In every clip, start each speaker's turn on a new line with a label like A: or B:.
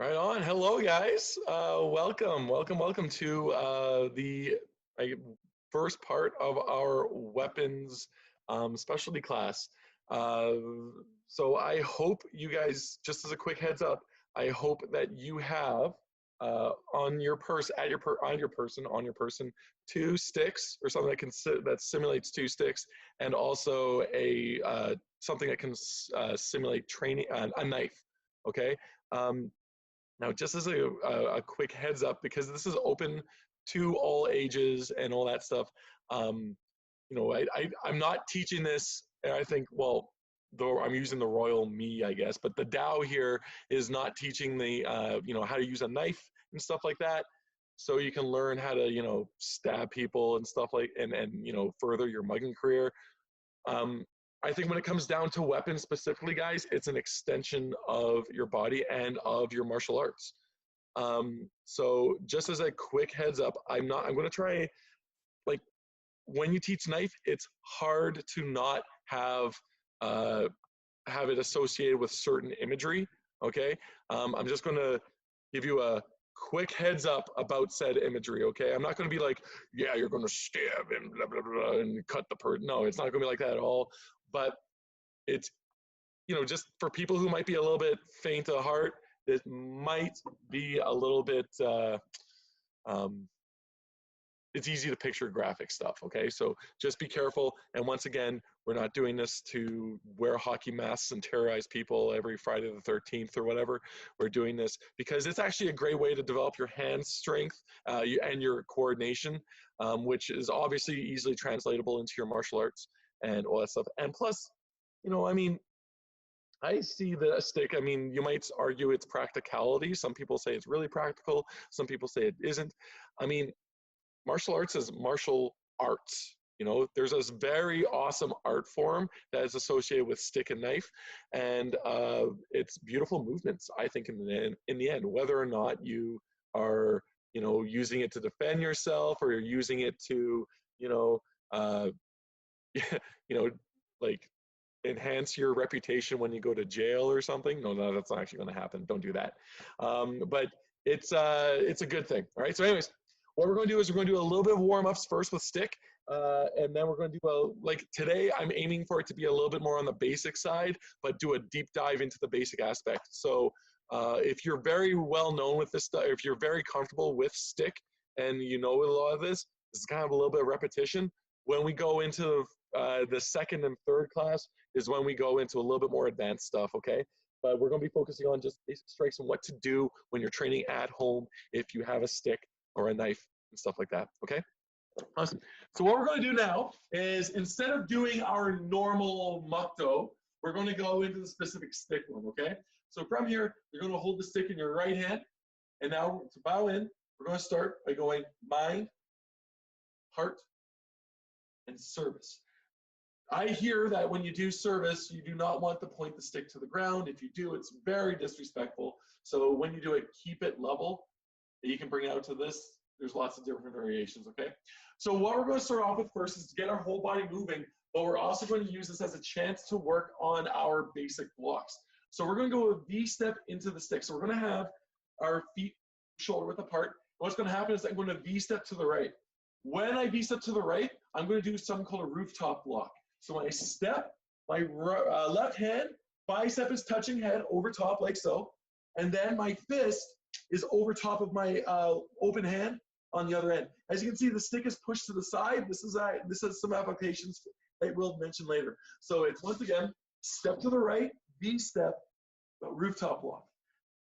A: Right on. Hello, guys. Welcome to the first part of our weapons specialty class. Uh, so I hope you guys, just as a quick heads up, I hope that you have on your person, on your person, two sticks or something that simulates two sticks, and also a something that can simulate training a knife. Okay. Now, just as a quick heads up, because this is open to all ages and all that stuff, I'm not teaching this, and I think, well, though I'm using the royal me, I guess, but the Tao here is not teaching the, how to use a knife and stuff like that. So you can learn how to, stab people and stuff and further your mugging career. Um, I think when it comes down to weapons specifically, guys, it's an extension of your body and of your martial arts. So just as a quick heads up, I'm going to try, like, when you teach knife, it's hard to not uh, have it associated with certain imagery. Okay. I'm just going to give you a quick heads up about said imagery. Okay. I'm not going to be like, yeah, you're going to stab and blah, blah, blah, and cut the person. No, it's not going to be like that at all. But it's, just for people who might be a little bit faint of heart, it might be a little bit, um, it's easy to picture graphic stuff, okay? So just be careful. And once again, we're not doing this to wear hockey masks and terrorize people every Friday the 13th or whatever. We're doing this because it's actually a great way to develop your hand strength and your coordination, which is obviously easily translatable into your martial arts and all that stuff. And plus, I see the stick. I mean, you might argue it's practicality. Some people say it's really practical. Some people say it isn't. I mean, martial arts is martial arts. There's this very awesome art form that is associated with stick and knife, and it's beautiful movements. I think in the end, whether or not you are using it to defend yourself or you're using it to uh, like enhance your reputation when you go to jail or something. No, that's not actually going to happen. Don't do that. But it's a good thing. All right. So, anyways, what we're going to do is we're going to do a little bit of warm-ups first with stick, and then we're going to do like today. I'm aiming for it to be a little bit more on the basic side, but do a deep dive into the basic aspect. So, if you're very well known with this stuff, if you're very comfortable with stick, and a lot of this is kind of a little bit of repetition. When we go into the second and third class is when we go into a little bit more advanced stuff, okay? But we're going to be focusing on just basic strikes and what to do when you're training at home if you have a stick or a knife and stuff like that, okay? Awesome. So what we're going to do now is instead of doing our normal mukto, we're going to go into the specific stick one, okay? So from here, you're going to hold the stick in your right hand, and now to bow in, we're going to start by going mind, heart, and service. I hear that when you do service, you do not want to point the stick to the ground. If you do, it's very disrespectful. So when you do it, keep it level. You can bring it out to this. There's lots of different variations, okay? So what we're going to start off with first is to get our whole body moving, but we're also going to use this as a chance to work on our basic blocks. So we're going to go a V-step into the stick. So we're going to have our feet shoulder width apart. What's going to happen is I'm going to V-step to the right. When I V-step to the right, I'm going to do something called a rooftop block. So when I step, my left hand, bicep is touching head over top like so, and then my fist is over top of my open hand on the other end. As you can see, the stick is pushed to the side. This has some applications that we'll mention later. So it's once again, step to the right, V-step, rooftop block.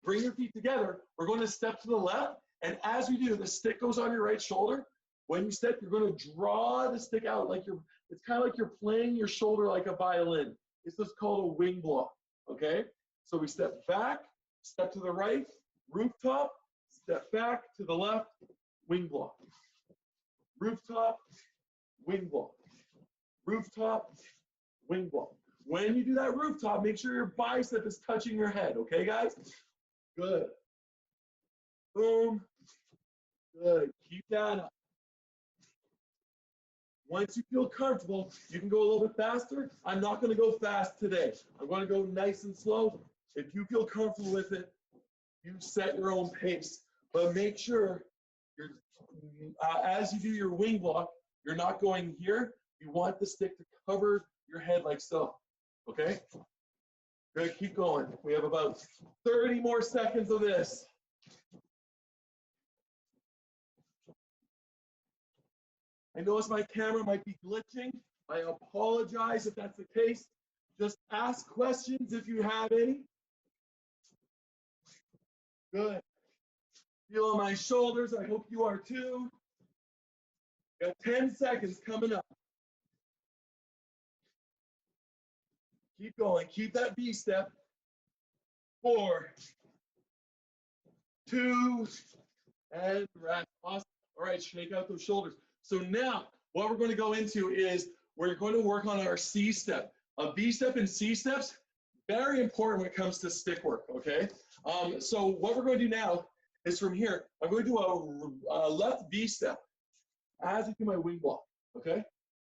A: Bring your feet together. We're going to step to the left, and as we do, the stick goes on your right shoulder. When you step, you're going to draw the stick out like it's kind of like you're playing your shoulder like a violin. This is called a wing block, okay? So we step back, step to the right, rooftop, step back to the left, wing block. Rooftop, wing block. Rooftop, wing block. When you do that rooftop, make sure your bicep is touching your head, okay, guys? Good. Boom. Good. Keep that up. Once you feel comfortable, you can go a little bit faster. I'm not going to go fast today. I'm going to go nice and slow. If you feel comfortable with it, You set your own pace, but make sure you're, as you do your wing block, you're not going here. You want the stick to cover your head like so, okay? Good, keep going. We have about 30 more seconds of this. I notice my camera might be glitching. I apologize if that's the case. Just ask questions if you have any. Good. Feel my shoulders. I hope you are too. Got 10 seconds coming up. Keep going. Keep that V step. 4, 2, and rest. Awesome. All right, shake out those shoulders. So now what we're going to go into is we're going to work on our C step. A V step and C steps, very important when it comes to stick work, okay? So what we're going to do now is from here, I'm going to do a left V step as I do my wing block, okay?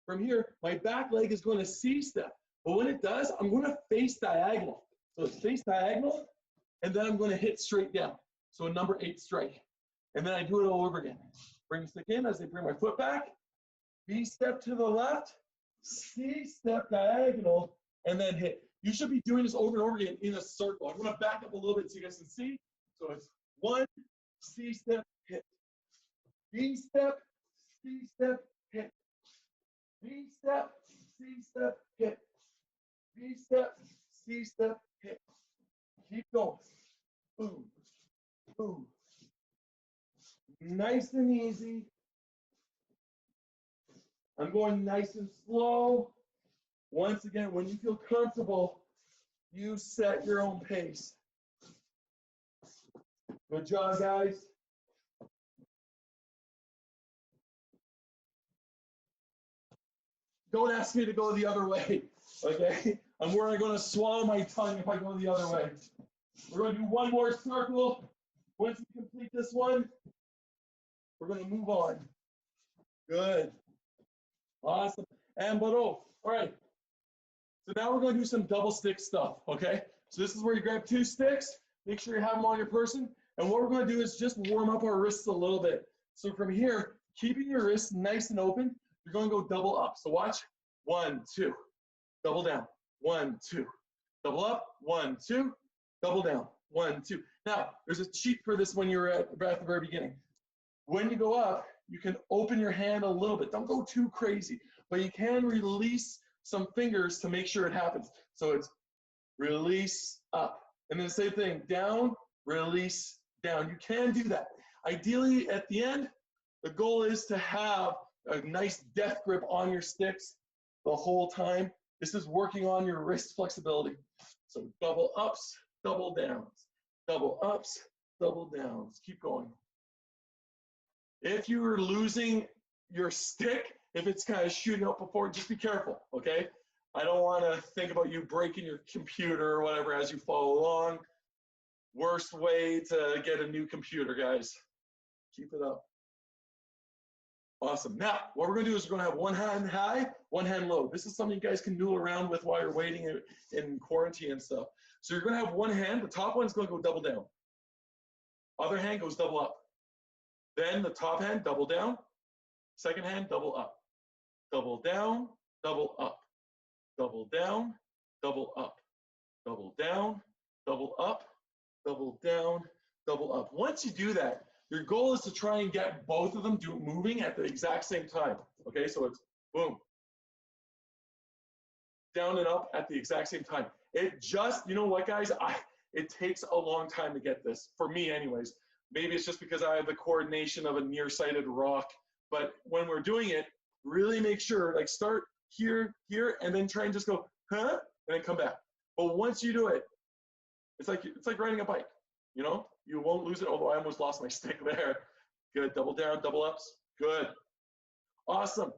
A: From here, my back leg is going to C step. But when it does, I'm going to face diagonal. So it's face diagonal, and then I'm going to hit straight down. So a number 8 strike. And then I do it all over again. Bring the stick in as I bring my foot back. V step to the left, C step diagonal, and then hit. You should be doing this over and over again in a circle. I'm going to back up a little bit so you guys can see. So it's 1, C step, hit. V step, C step, hit. V step, C step, hit. V step, C step, hit. Keep going. Boom, boom. Nice and easy. I'm going nice and slow. Once again, when you feel comfortable, you set your own pace. Good job, guys. Don't ask me to go the other way, okay? I'm worried I'm going to swallow my tongue if I go the other way. We're going to do one more circle. Once we complete this one, we're going to move on. Good. Awesome. And Baro. All right. So now we're going to do some double stick stuff, okay? So this is where you grab 2 sticks. Make sure you have them on your person. And what we're going to do is just warm up our wrists a little bit. So from here, keeping your wrists nice and open, you're going to go double up. So watch. 1, 2. Double down. 1, 2. Double up. 1, 2. Double down. 1, 2. Now, there's a cheat for this when you're at the very beginning. When you go up, you can open your hand a little bit. Don't go too crazy, but you can release some fingers to make sure it happens. So it's release up. And then the same thing, down, release, down. You can do that. Ideally, at the end, the goal is to have a nice death grip on your sticks the whole time. This is working on your wrist flexibility. So double ups, double downs, double ups, double downs. Keep going. If you are losing your stick, if it's kind of shooting up before, just be careful, okay? I don't want to think about you breaking your computer or whatever as you follow along. Worst way to get a new computer, guys. Keep it up. Awesome. Now, what we're going to do is we're going to have one hand high, one hand low. This is something you guys can noodle around with while you're waiting in quarantine and stuff. So you're going to have one hand. The top one's going to go double down. Other hand goes double up. Then the top hand, double down. Second hand, double up. Double down, double up. Double down, double up. Double down, double up. Double down, double up. Once you do that, your goal is to try and get both of them moving at the exact same time. Okay, so it's boom. Down and up at the exact same time. It just, you know what, guys? It takes a long time to get this, for me anyways. Maybe it's just because I have the coordination of a nearsighted rock. But when we're doing it, really make sure, like start here, here, and then try and just go, huh? And then come back. But once you do it, it's like riding a bike. You know, you won't lose it, although I almost lost my stick there. Good, double down, double ups. Good. Awesome.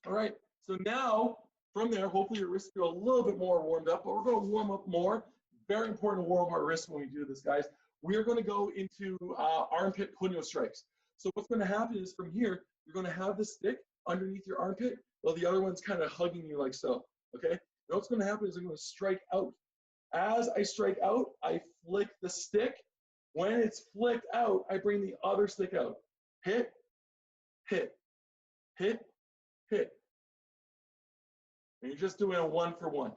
A: All right, so now from there, hopefully your wrists feel a little bit more warmed up, but we're going to warm up more. Very important to warm up our wrists when we do this, guys. We are going to go into armpit puño strikes. So what's going to happen is from here, you're going to have the stick underneath your armpit, while the other one's kind of hugging you like so, okay? Now what's going to happen is I'm going to strike out. As I strike out, I flick the stick When it's flicked out, I bring the other stick out. Hit, hit, hit, hit. And you're just doing a 1 for 1.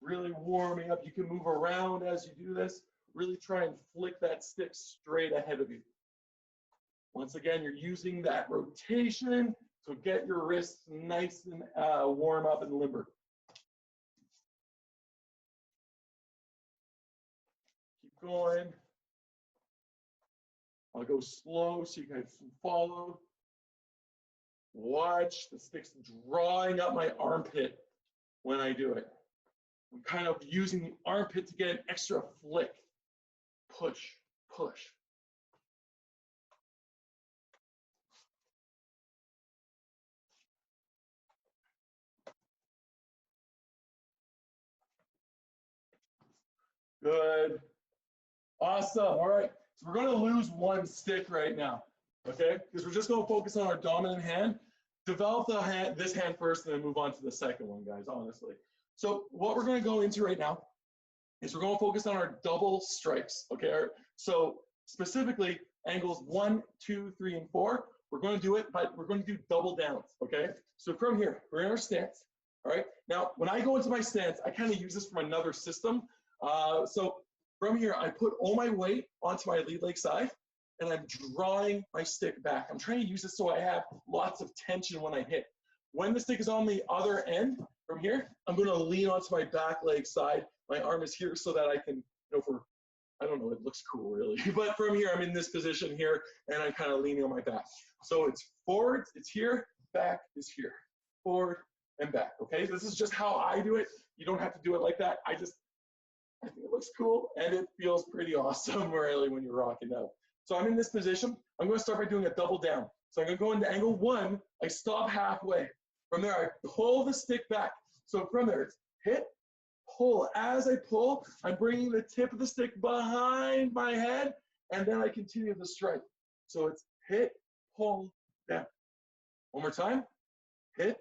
A: Really warming up. You can move around as you do this. Really try and flick that stick straight ahead of you. Once again, you're using that rotation to get your wrists nice and warm up and limber. Keep going. I'll go slow so you guys can follow. Watch the sticks drawing up my armpit when I do it. I'm kind of using the armpit to get an extra flick. Push, push. Good. Awesome. All right. So we're going to lose one stick right now, okay? Because we're just going to focus on our dominant hand. Develop this hand first and then move on to the second one, guys, honestly. So what we're going to go into right now is we're going to focus on our double strikes, okay? So specifically, angles 1, 2, 3, and 4. We're going to do it, but we're going to do double downs, okay? So from here, we're in our stance, all right? Now, when I go into my stance, I kind of use this from another system. So from here, I put all my weight onto my lead leg side, and I'm drawing my stick back. I'm trying to use this so I have lots of tension when I hit. When the stick is on the other end, from here, I'm going to lean onto my back leg side. My arm is here so that I can, I don't know, it looks cool really. But from here, I'm in this position here, and I'm kind of leaning on my back. So it's forward, it's here, back is here. Forward and back, okay? This is just how I do it. You don't have to do it like that. I think it looks cool, and it feels pretty awesome really when you're rocking out. So I'm in this position. I'm going to start by doing a double down. So I'm going to go into angle 1. I stop halfway. From there, I pull the stick back. So from there, it's hit, pull. As I pull, I'm bringing the tip of the stick behind my head, and then I continue the strike. So it's hit, pull, down. One more time. Hit,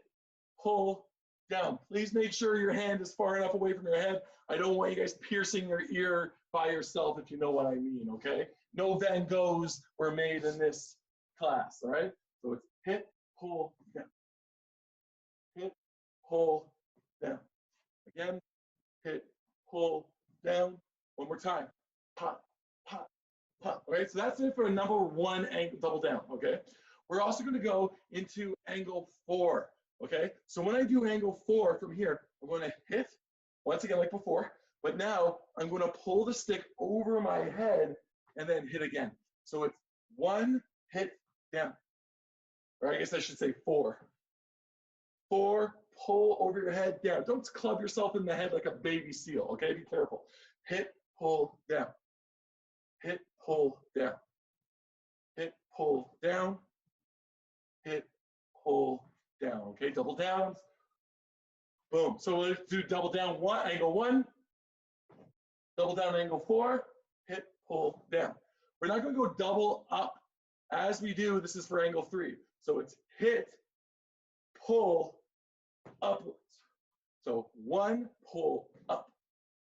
A: pull, down. Please make sure your hand is far enough away from your head. I don't want you guys piercing your ear by yourself, if you know what I mean, okay? No Van Goghs were made in this class, all right? So it's hit, pull, down. Hit, pull, down. Again, hit, pull, down. One more time. Pop, pop, pop. Okay, so that's it for a number 1 angle double down, okay? We're also going to go into angle 4, okay? So when I do angle 4 from here, I'm going to hit, once again like before, but now I'm going to pull the stick over my head and then hit again. So it's 1, hit, down. Or I guess I should say 4. 4, pull over your head, down. Don't club yourself in the head like a baby seal, okay? Be careful. Hit, pull, down. Hit, pull, down. Hit, pull, down. Hit, pull, down, okay? Double downs. Boom. So let's do double down angle 1, double down angle 4, hit, pull, down. We're not going to go double up. As we do, this is for angle 3. So it's hit, pull, upwards. So 1, pull, up.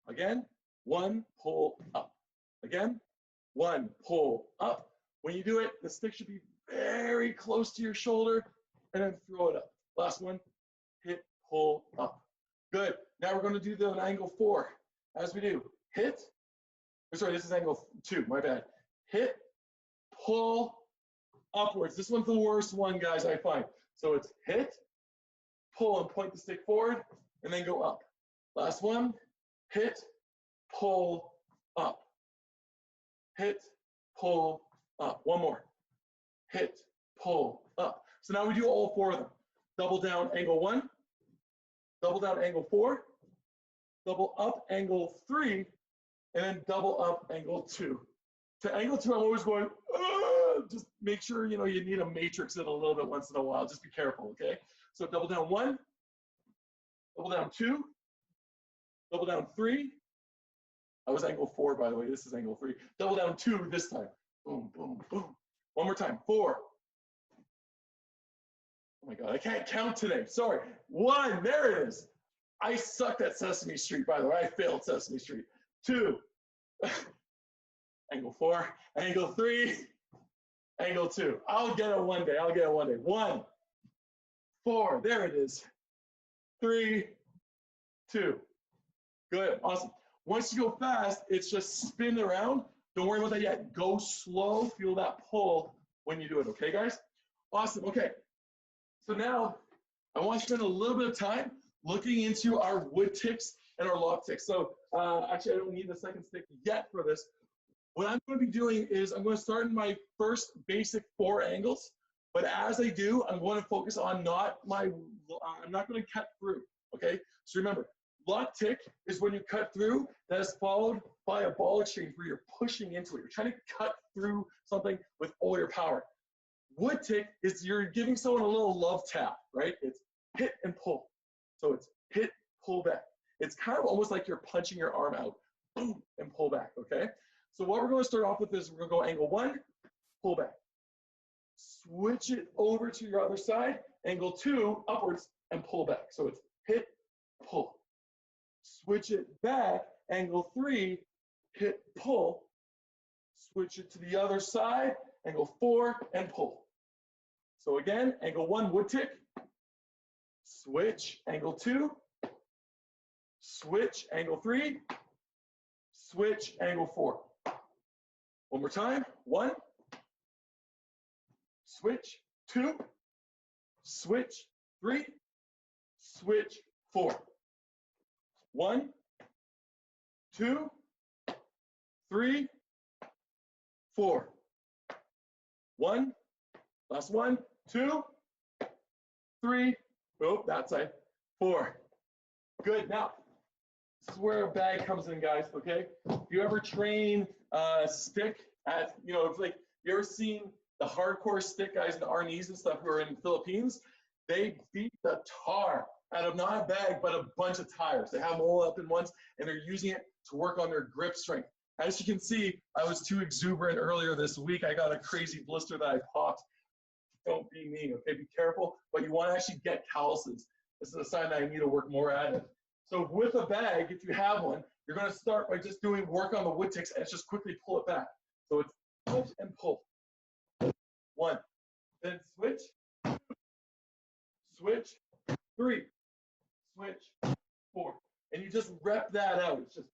A: Again, 1, pull, up. Again, 1, pull, up. When you do it, the stick should be very close to your shoulder, and then throw it up. Last one, hit, pull, up. Good. Now we're going to do the angle 4. As we do, hit. Sorry, this is angle 2, my bad. Hit, pull, upwards. This one's the worst one, guys, I find. So it's hit, pull, and point the stick forward, and then go up. Last one, hit, pull, up. Hit, pull, up. One more. Hit, pull, up. So now we do all 4 of them. Double down angle 1, double down angle 4, double up angle 3, and then double up angle 2. To angle 2, I'm always going, just make sure you need a matrix it a little bit once in a while. Just be careful, okay? So double down 1, double down 2, double down 3. I was angle 4, by the way. This is angle 3. Double down 2 this time. Boom, boom, boom. One more time. 4. Oh my God, I can't count today. Sorry. 1, there it is. I sucked at Sesame Street, by the way. I failed Sesame Street. 2, Angle 4, angle 3, angle 2. I'll get it one day. I'll get it one day. 1, 4. There it is. 3, 2. Good. Awesome. Once you go fast, it's just spin around. Don't worry about that yet. Go slow. Feel that pull when you do it. Okay, guys? Awesome. Okay. So now I want to spend a little bit of time looking into our wood ticks and our lock ticks. So actually, I don't need the second stick yet for this. What I'm going to be doing is I'm going to start in my first basic 4 angles. But as I do, I'm going to focus on I'm not going to cut through. Okay? So remember, lock tick is when you cut through, that is followed by a ball exchange where you're pushing into it. You're trying to cut through something with all your power. Wood tick is you're giving someone a little love tap, right? It's hit and pull. So it's hit, pull back. It's kind of almost like you're punching your arm out, boom, and pull back, okay? So what we're going to start off with is we're going to go angle 1, pull back. Switch it over to your other side, angle 2, upwards, and pull back. So it's hit, pull. Switch it back, angle 3, hit, pull. Switch it to the other side, angle 4, and pull. So again, angle 1, wood tick. Switch, angle 2. Switch, angle 3. Switch, angle 4. One more time. 1. Switch, 2. Switch, 3. Switch, 4. 1, 2, 3, 4. 1, last 1, 2, 3. Oh, that side. 4. Good. Now, this is where a bag comes in, guys. Okay. If you ever train stick at, it's like you ever seen the hardcore stick guys in the Arnis and stuff who are in the Philippines? They beat the tar out of not a bag, but a bunch of tires. They have them all up in ones, and they're using it to work on their grip strength. As you can see, I was too exuberant earlier this week. I got a crazy blister that I popped. Don't be me, okay? Be careful, but you want to actually get calluses. This is a sign that I need to work more at it. So with a bag, if you have one, you're going to start by just doing work on the wood ticks and just quickly pull it back. So it's push and pull. 1, then switch, switch, 3, switch, 4. And you just rep that out. It's just,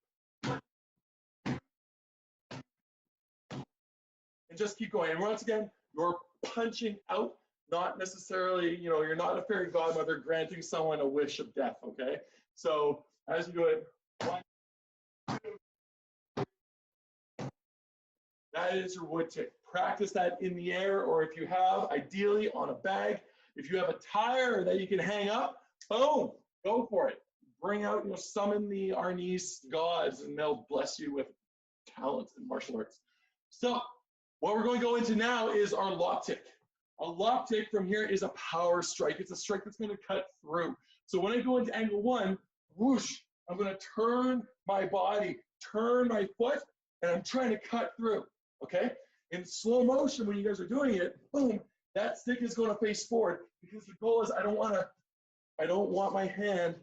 A: and just keep going. And once again, you're punching out, not necessarily, you're not a fairy godmother granting someone a wish of death, okay? So as you do it, 1, 2, that is your wood tick. Practice that in the air, or if you have, ideally on a bag. If you have a tire that you can hang up, boom, go for it. Bring out, summon the Arnis gods, and they'll bless you with talent in martial arts. So what we're going to go into now is our lock tick. A lock tick from here is a power strike. It's a strike that's going to cut through. So when I go into angle 1, whoosh, I'm going to turn my body, turn my foot, and I'm trying to cut through, okay? In slow motion, when you guys are doing it, boom, that stick is going to face forward, because the goal is I don't want my hand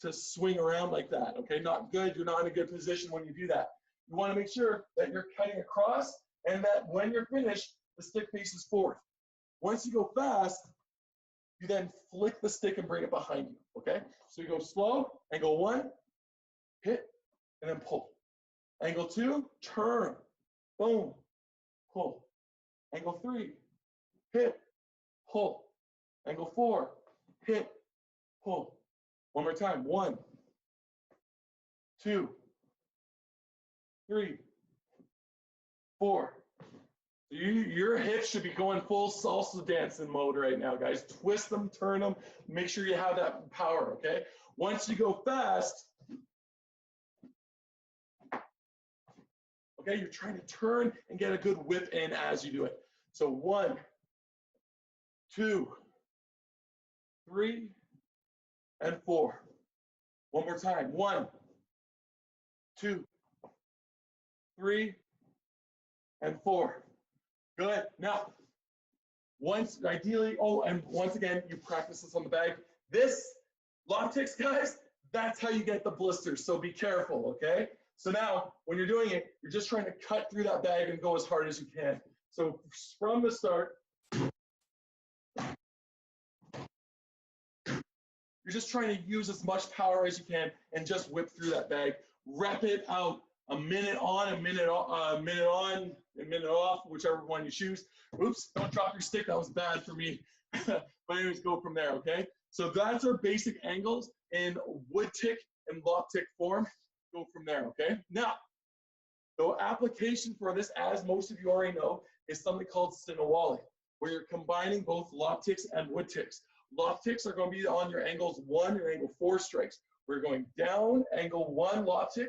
A: to swing around like that, okay? Not good. You're not in a good position when you do that. You want to make sure that you're cutting across, and that when you're finished, the stick faces forward. Once you go fast, you then flick the stick and bring it behind you, okay? So you go slow, angle 1, hit, and then pull. Angle 2, turn, boom, pull. Angle 3, hit, pull. Angle 4, hit, pull. One more time. 1, 2, 3, 4. Your hips should be going full salsa dancing mode right now, guys. Twist them, turn them, make sure you have that power, okay? Once you go fast, okay, you're trying to turn and get a good whip in as you do it. So 1, 2, 3, and 4. One more time. 1, 2, 3, and 4. Good. Now, ideally, and once again, you practice this on the bag. This lock ticks, guys, that's how you get the blisters. So be careful, okay? So now, when you're doing it, you're just trying to cut through that bag and go as hard as you can. So from the start, you're just trying to use as much power as you can and just whip through that bag. Rep it out. A minute on, a minute on, a minute off, whichever one you choose. Oops, don't drop your stick. That was bad for me. But anyways, go from there, okay? So that's our basic angles in wood tick and lock tick form. Go from there, okay? Now, the application for this, as most of you already know, is something called Sinawali, where you're combining both lock ticks and wood ticks. Lock ticks are going to be on your angles 1 and angle 4 strikes. We're going down, angle 1, lock tick.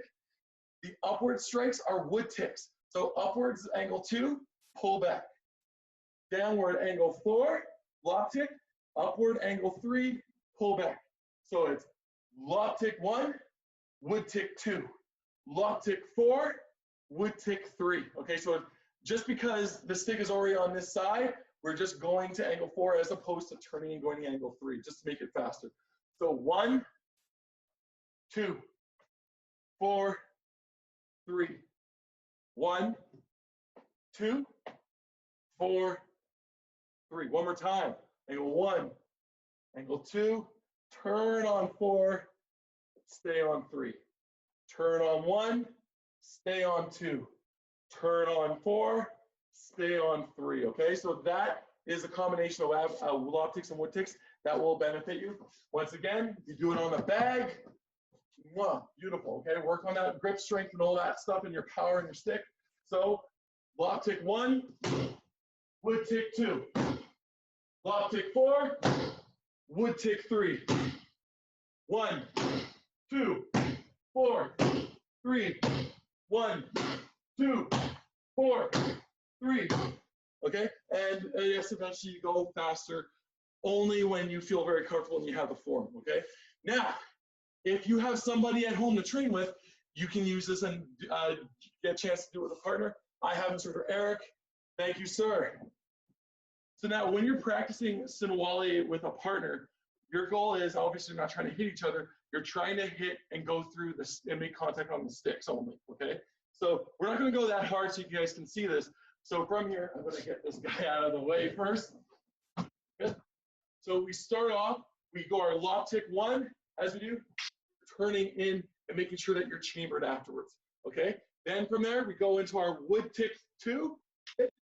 A: The upward strikes are wood ticks. So upwards, angle 2, pull back. Downward, angle 4, lock tick. Upward, angle 3, pull back. So it's lock tick 1, wood tick 2. Lock tick 4, wood tick 3. Okay, so just because the stick is already on this side, we're just going to angle 4 as opposed to turning and going to angle 3, just to make it faster. So 1, 2, 4, 3. 1, 2, 4, 3. One more time. Angle 1, angle 2, turn on 4, stay on 3. Turn on 1, stay on 2. Turn on 4, stay on 3. Okay, so that is a combination of lock ticks and wood ticks that will benefit you. Once again, you do it on the bag. Mwah, beautiful, okay? Work on that grip strength and all that stuff and your power and your stick. So, lock tick 1, wood tick 2. Lock tick 4, wood tick 3. 1, 2, 4, 3. 1, 2, 4, 3. Okay? And yes, eventually you go faster only when you feel very comfortable and you have the form, okay? Now, if you have somebody at home to train with, you can use this and get a chance to do it with a partner. I have instructor Eric. Thank you, sir. So now when you're practicing Sinawali with a partner, your goal is obviously not trying to hit each other. You're trying to hit and go through this and make contact on the sticks only, okay? So we're not gonna go that hard so you guys can see this. So from here, I'm gonna get this guy out of the way first. Good. So we start off, we go our lock tick 1, as we do, turning in and making sure that you're chambered afterwards, okay? Then from there, we go into our wood tick 2,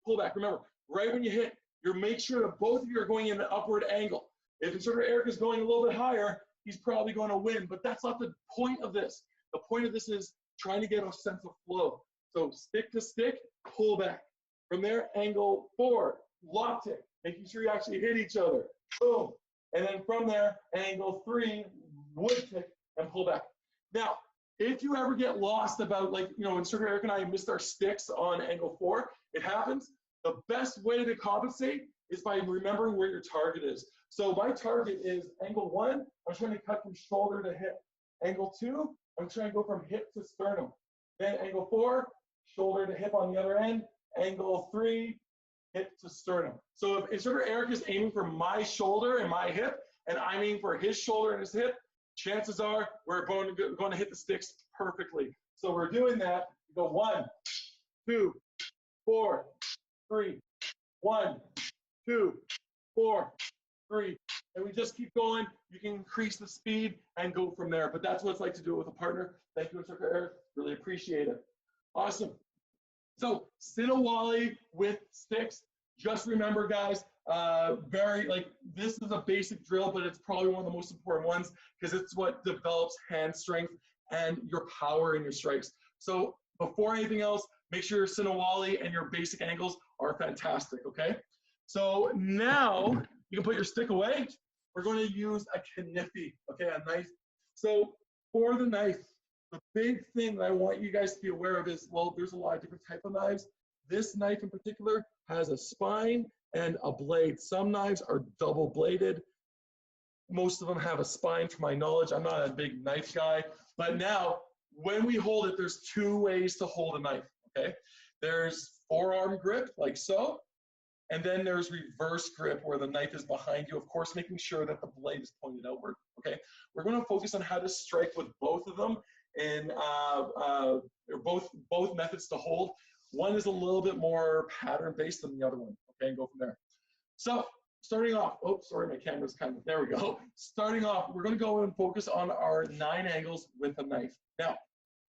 A: pull back. Remember, right when you hit, you make sure that both of you are going in an upward angle. If instructor Eric is going a little bit higher, he's probably going to win, but that's not the point of this. The point of this is trying to get a sense of flow. So stick to stick, pull back. From there, angle 4, lock tick, making sure you actually hit each other. Boom. And then from there, angle 3, wood tick, and pull back. Now, if you ever get lost about, like, you know, instructor Eric and I missed our sticks on angle 4, it happens. The best way to compensate is by remembering where your target is. So my target is angle 1, I'm trying to cut from shoulder to hip. Angle 2, I'm trying to go from hip to sternum. Then angle 4, shoulder to hip on the other end. Angle 3, hip to sternum. So if instructor Eric is aiming for my shoulder and my hip, and I'm aiming for his shoulder and his hip, chances are we're going to hit the sticks perfectly. So we're doing that. We go 1, 2, 4, 3. 1, 2, 4, 3. And we just keep going. You can increase the speed and go from there. But that's what it's like to do it with a partner. Thank you, instructor Eric. Really appreciate it. Awesome. So Sinawali with sticks. Just remember, guys, this is a basic drill, but it's probably one of the most important ones because it's what develops hand strength and your power in your strikes. So before anything else, make sure your Sinawali and your basic angles are fantastic, okay? So now you can put your stick away. We're going to use a kniffy, okay, a knife. So for the knife, the big thing that I want you guys to be aware of is, well, there's a lot of different type of knives. This knife in particular has a spine and a blade. Some knives are double bladed. Most of them have a spine, to my knowledge. I'm not a big knife guy, but now when we hold it, there's 2 ways to hold a knife, okay? There's forearm grip, like so, and then there's reverse grip where the knife is behind you, of course, making sure that the blade is pointed outward, okay? We're gonna focus on how to strike with both of them in or both methods to hold. One is a little bit more pattern based than the other one. Okay, and go from there. So starting off, oh, sorry, my camera's kind of, there we go. Starting off, we're gonna go and focus on our 9 angles with a knife. Now,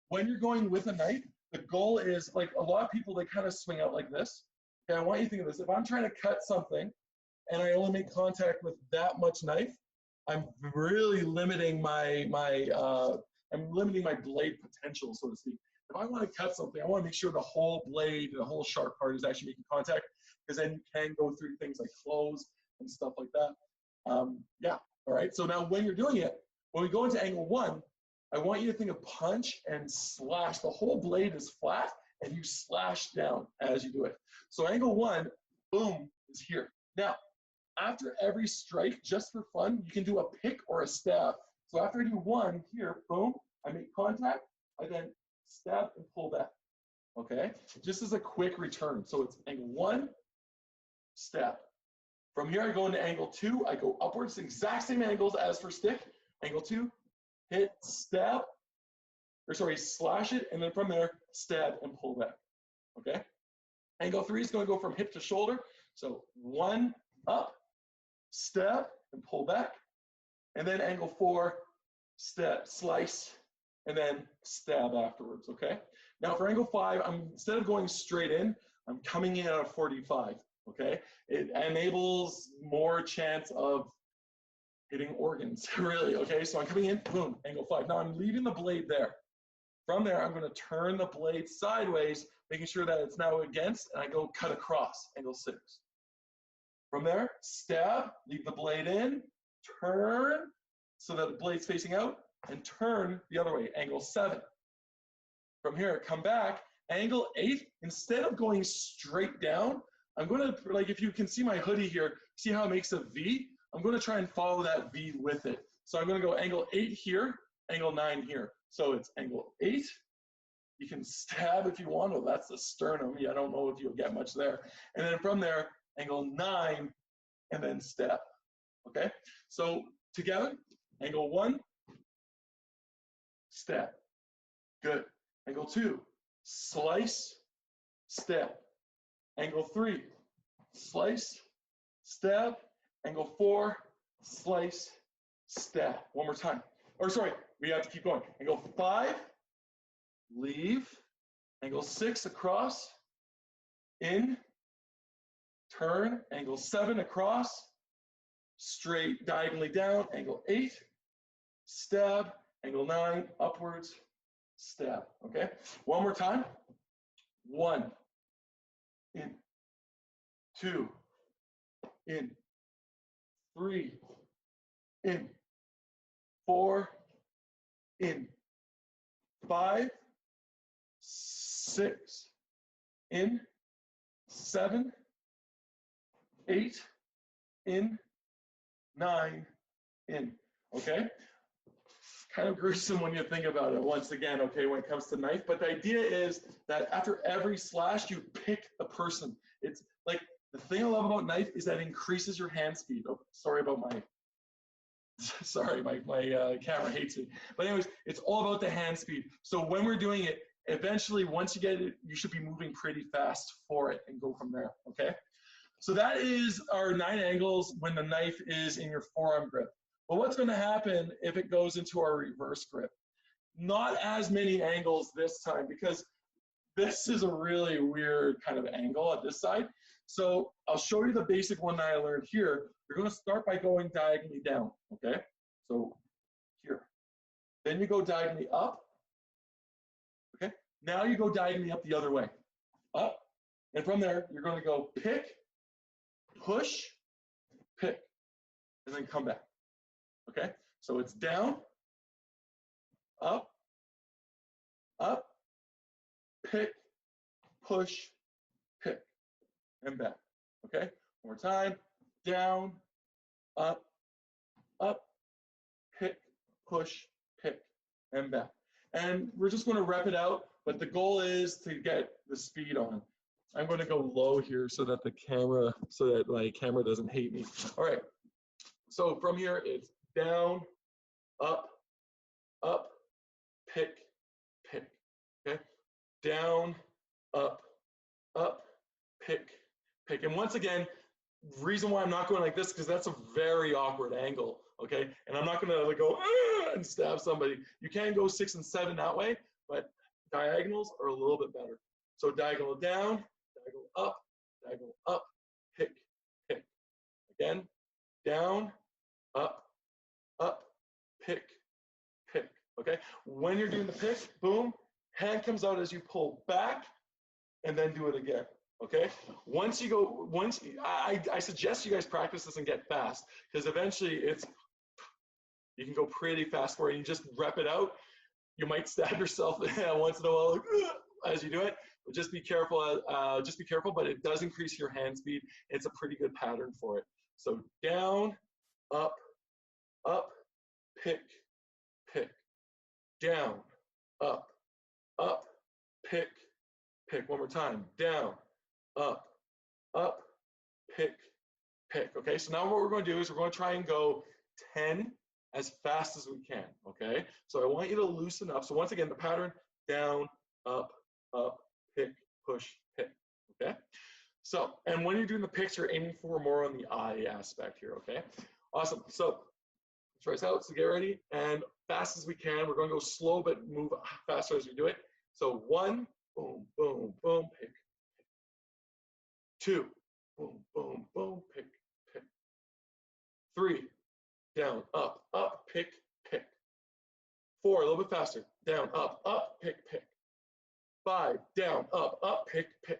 A: when you're going with a knife, the goal is, like a lot of people, they kind of swing out like this. Okay, I want you to think of this. If I'm trying to cut something and I only make contact with that much knife, I'm really limiting my blade potential, so to speak. If I want to cut something, I want to make sure the whole blade, the whole sharp part is actually making contact, because then you can go through things like clothes and stuff like that. Yeah, all right. So now when you're doing it, when we go into angle 1, I want you to think of punch and slash. The whole blade is flat, and you slash down as you do it. So angle 1, boom, is here. Now, after every strike, just for fun, you can do a pick or a stab. So after I do 1 here, boom, I make contact, I then stab and pull back, okay? Just as a quick return. So it's angle 1, stab. From here, I go into angle 2, I go upwards, exact same angles as for stick. Angle 2, hit, stab, or sorry, slash it, and then from there, stab and pull back, okay? Angle 3 is gonna go from hip to shoulder. So 1, up, stab, and pull back. And then angle 4, stab, slice, and then stab afterwards, okay? Now for angle 5, instead of going straight in, I'm coming in at a 45, okay? It enables more chance of hitting organs, really, okay? So I'm coming in, boom, angle 5. Now I'm leaving the blade there. From there, I'm gonna turn the blade sideways, making sure that it's now against, and I go cut across, angle 6. From there, stab, leave the blade in, turn so that the blade's facing out, and turn the other way, angle 7. From here, come back, angle 8, instead of going straight down, I'm gonna, like if you can see my hoodie here, see how it makes a V? I'm gonna try and follow that V with it. So I'm gonna go angle 8 here, angle 9 here. So it's angle 8. You can stab if you want. Oh, that's the sternum. Yeah, I don't know if you'll get much there. And then from there, angle 9, and then stab. Okay? So together, angle 1, stab. Good. Angle 2, slice, stab. Angle 3, slice, stab. Angle 4, slice, stab. One more time. Or sorry, we have to keep going. Angle 5, leave. Angle 6 across, in, turn. Angle 7 across, straight diagonally down. Angle 8, stab. Angle 9, upwards, stab. Okay? One more time. 1, in, 2, in, 3, in, 4, in, 5, 6, in, 7, 8, in, 9, in. Okay? Kind of gruesome when you think about it once again, okay, when it comes to knife. But the idea is that after every slash, you pick a person. It's like, the thing I love about knife is that it increases your hand speed. Oh, sorry about my, sorry, my camera hates me. But anyways, it's all about the hand speed. So when we're doing it, eventually, once you get it, you should be moving pretty fast for it and go from there, okay? So that is our 9 angles when the knife is in your forearm grip. But what's gonna happen if it goes into our reverse grip? Not as many angles this time, because this is a really weird kind of angle at this side. So I'll show you the basic one that I learned here. You're gonna start by going diagonally down, okay? So here. Then you go diagonally up, okay? Now you go diagonally up the other way, up. And from there, you're gonna go pick, push, pick, and then come back, okay? So it's down, up, pick, push, pick, and back, okay? One more time, down, up, pick, push, pick, and back. And we're just gonna rep it out, but the goal is to get the speed on. I'm gonna go low here so that my camera doesn't hate me. All right, so from here, it's down, up, pick, pick, okay? Down, up, up, pick, pick. And once again, reason why I'm not going like this, because that's a very awkward angle, okay? And I'm not gonna like go and stab somebody. You can go 6 and 7 that way, but diagonals are a little bit better. So diagonal down, diagonal up, pick, pick. Again, down, up, pick, pick, okay? When you're doing the pick, boom, hand comes out as you pull back, and then do it again, okay? Once you go, I suggest you guys practice this and get fast, because eventually you can go pretty fast for it. You just rep it out. You might stab yourself once in a while as you do it, but just be careful, but it does increase your hand speed. It's a pretty good pattern for it. So down, up, pick, pick, down, up, pick, pick. One more time, down, up, pick, pick. Okay, so now what we're going to do is we're going to try and go 10 as fast as we can, okay? So I want you to loosen up. So once again, the pattern, down, up, pick, push, pick, okay? So, and when you're doing the picks, you're aiming for more on the eye aspect here, okay? Awesome, so try this out, so get ready, and fast as we can. We're going to go slow, but move faster as we do it. So 1, boom, boom, boom, pick, pick. 2, boom, boom, boom, pick, pick. 3, down, up, pick, pick. 4, a little bit faster, down, up, pick, pick. 5, down, up, pick, pick.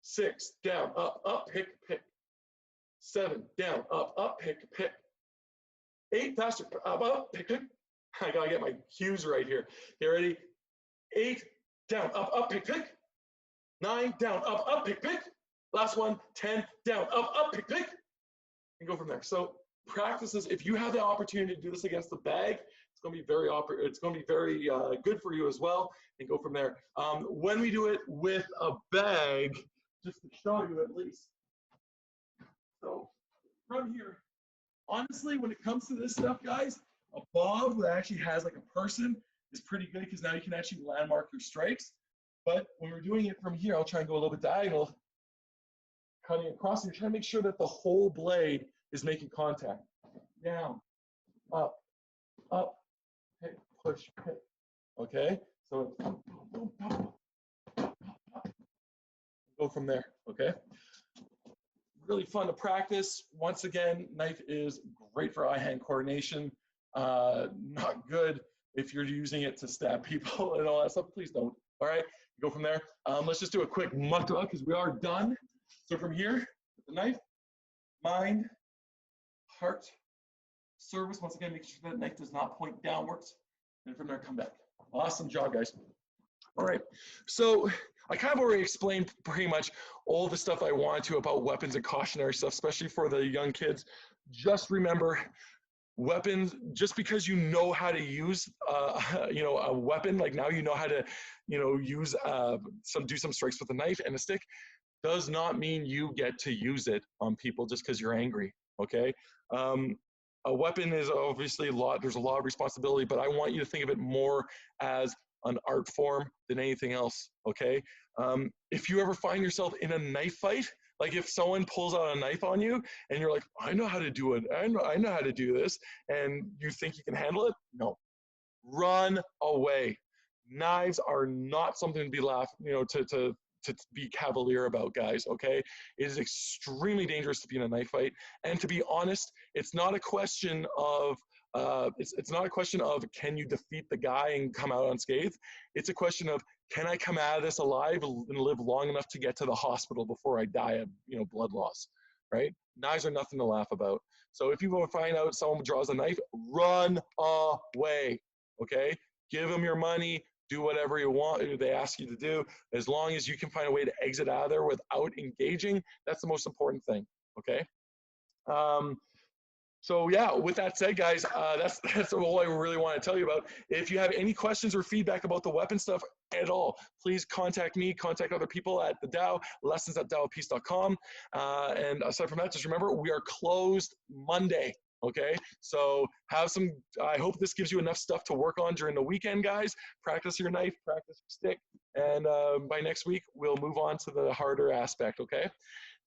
A: 6, down, up, pick, pick. 7, down, up, pick, pick. 8, faster, up, pick, pick. I gotta get my cues right here. Get ready. 8, down, up, pick, pick. 9, down, up, pick, pick. Last one, 10, down, up, pick, pick. And go from there. So practice this. If you have the opportunity to do this against the bag, it's going to be very good for you as well, and go from there. When we do it with a bag, just to show you at least. So from here, honestly, when it comes to this stuff, guys, a bob that actually has like a person is pretty good, because now you can actually landmark your strikes. But when we're doing it from here, I'll try and go a little bit diagonal, cutting across, and you're trying to make sure that the whole blade is making contact. Down, up, pick, push, pick. Okay? So go from there, okay? Really fun to practice. Once again, knife is great for eye-hand coordination. Not good if you're using it to stab people and all that stuff. Please don't. All right, go from there. Let's just do a quick mukta, because we are done. So from here, with the knife, mind, heart, service. Once again, make sure that knife does not point downwards. And from there, come back. Awesome job, guys. All right, so I kind of already explained pretty much all the stuff I wanted to about weapons and cautionary stuff, especially for the young kids. Just remember, weapons, just because you know how to use a weapon, like now you know how to use do some strikes with a knife and a stick, does not mean you get to use it on people just because you're angry. Okay, a weapon is obviously there's a lot of responsibility, but I want you to think of it more as an art form than anything else, okay? If you ever find yourself in a knife fight, like if someone pulls out a knife on you and you're like, I know how to do it, I know how to do this, and you think you can handle it, no. Run away. Knives are not something to be to be cavalier about, guys, okay? It is extremely dangerous to be in a knife fight. And to be honest, it's not a question of it's not a question of can you defeat the guy and come out unscathed. It's a question of, can I come out of this alive and live long enough to get to the hospital before I die of blood loss, right? Knives are nothing to laugh about. So if you want to find out someone draws a knife, run away, okay? Give them your money, do whatever you want, they ask you to do. As long as you can find a way to exit out of there without engaging, that's the most important thing, okay? So yeah, with that said, guys, that's all I really want to tell you about. If you have any questions or feedback about the weapon stuff at all, please contact me, contact other people at the Dow, lessons@dowofpeace.com. And aside from that, just remember, we are closed Monday. Okay, so have some, I hope this gives you enough stuff to work on during the weekend, guys. Practice your knife, practice your stick, and by next week, we'll move on to the harder aspect, okay?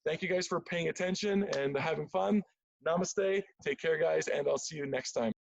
A: Thank you guys for paying attention and having fun. Namaste, take care, guys, and I'll see you next time.